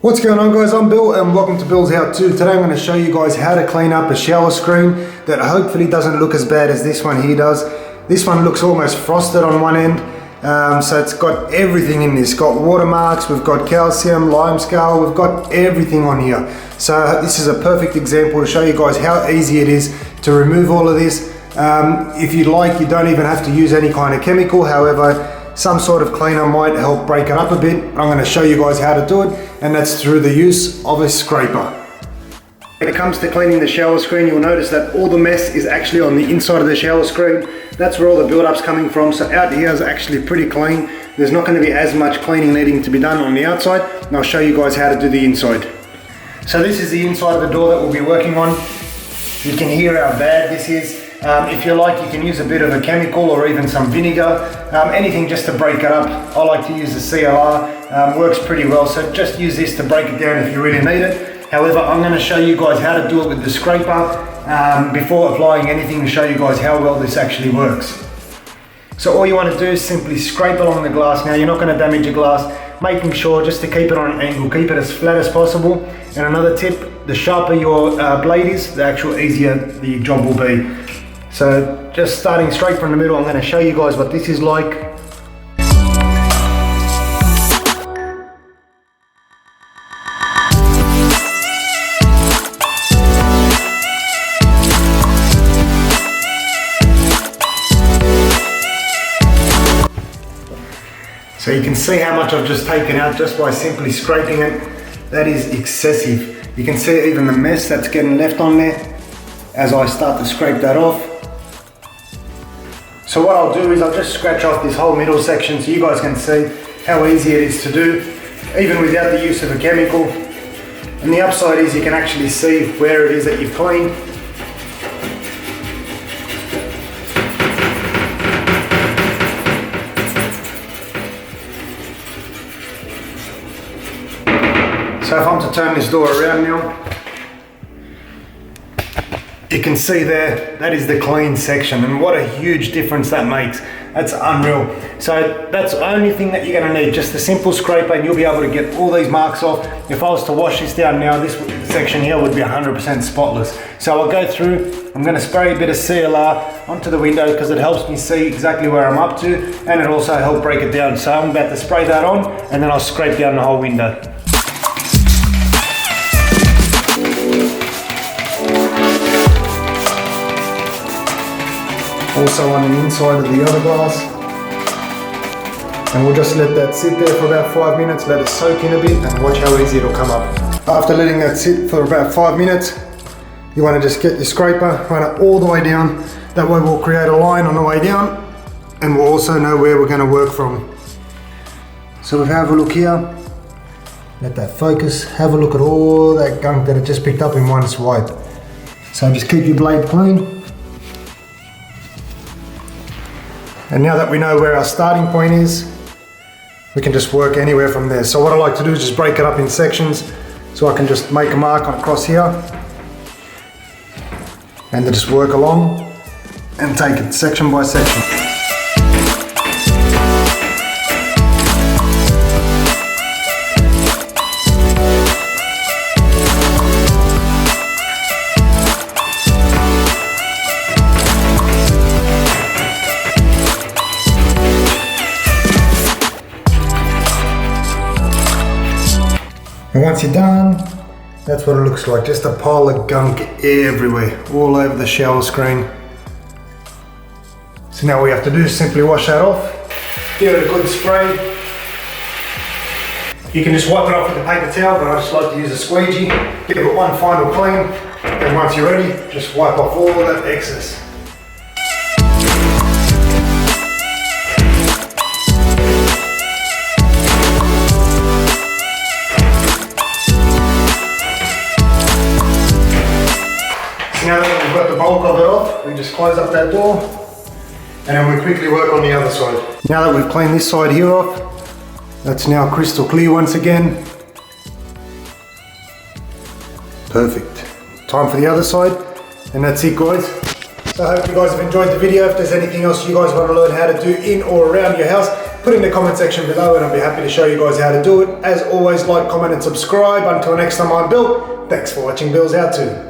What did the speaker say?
What's going on, guys? I'm Bill and welcome to Billshowto. Today I'm going to show you guys how to clean up a shower screen that hopefully doesn't look as bad as this one here does. This one looks almost frosted on one end, so it's got everything in this. It's got watermarks, we've got calcium, lime scale, we've got everything on here. So this is a perfect example to show you guys how easy it is to remove all of this. If you'd like, you don't even have to use any kind of chemical. However, some sort of cleaner might help break it up a bit. I'm going to show you guys how to do it, and that's through the use of a scraper. When it comes to cleaning the shower screen, you'll notice that all the mess is actually on the inside of the shower screen. That's where all the build-up's coming from. So out here is actually pretty clean. There's not going to be as much cleaning needing to be done on the outside, and I'll show you guys how to do the inside. So this is the inside of the door that we'll be working on. You can hear how bad this is. If you like, you can use a bit of a chemical or even some vinegar, anything just to break it up. I like to use the CLR, works pretty well, so just use this to break it down if you really need it. However, I'm going to show you guys how to do it with the scraper before applying anything, to show you guys how well this actually works. So all you want to do is simply scrape along the glass. Now you're not going to damage your glass, making sure just to keep it on an angle, keep it as flat as possible. And another tip, the sharper your blade is, the actual easier the job will be. So just starting straight from the middle, I'm going to show you guys what this is like. So you can see how much I've just taken out just by simply scraping it. That is excessive. You can see even the mess that's getting left on there as I start to scrape that off. So what I'll do is I'll just scratch off this whole middle section so you guys can see how easy it is to do, even without the use of a chemical. And the upside is you can actually see where it is that you've cleaned. So if I'm to turn this door around now, you can see there, that is the clean section, and what a huge difference that makes. That's unreal. So that's the only thing that you're going to need, just a simple scraper, and you'll be able to get all these marks off. If I was to wash this down now, this section here would be 100% spotless. So I'll go through, I'm going to spray a bit of CLR onto the window because it helps me see exactly where I'm up to, and it also helps break it down. So I'm about to spray that on, and then I'll scrape down the whole window. Also on the inside of the other glass, and we'll just let that sit there for about 5 minutes, let it soak in a bit, and watch how easy it'll come up. After letting that sit for about 5 minutes, you want to just get your scraper, run it all the way down. That way we'll create a line on the way down, and we'll also know where we're going to work from. So we'll have a look here, let that focus, have a look at all that gunk that it just picked up in one swipe. So just keep your blade clean. And now that we know where our starting point is, we can just work anywhere from there. So what I like to do is just break it up in sections, so I can just make a mark across here, and then just work along and take it section by section. And once you're done, that's what it looks like. Just a pile of gunk everywhere, all over the shower screen. So now all we have to do is simply wash that off, give it a good spray. You can just wipe it off with a paper towel, but I just like to use a squeegee. Give it one final clean, and once you're ready, just wipe off all that excess. Now that we've got the bulk of it off, we just close up that door, and then we quickly work on the other side. Now that we've cleaned this side here off, that's now crystal clear once again. Perfect. Time for the other side, and that's it, guys. So I hope you guys have enjoyed the video. If there's anything else you guys want to learn how to do in or around your house, put in the comment section below and I'll be happy to show you guys how to do it. As always, like, comment and subscribe. Until next time, I'm Bill. Thanks for watching Billshowto.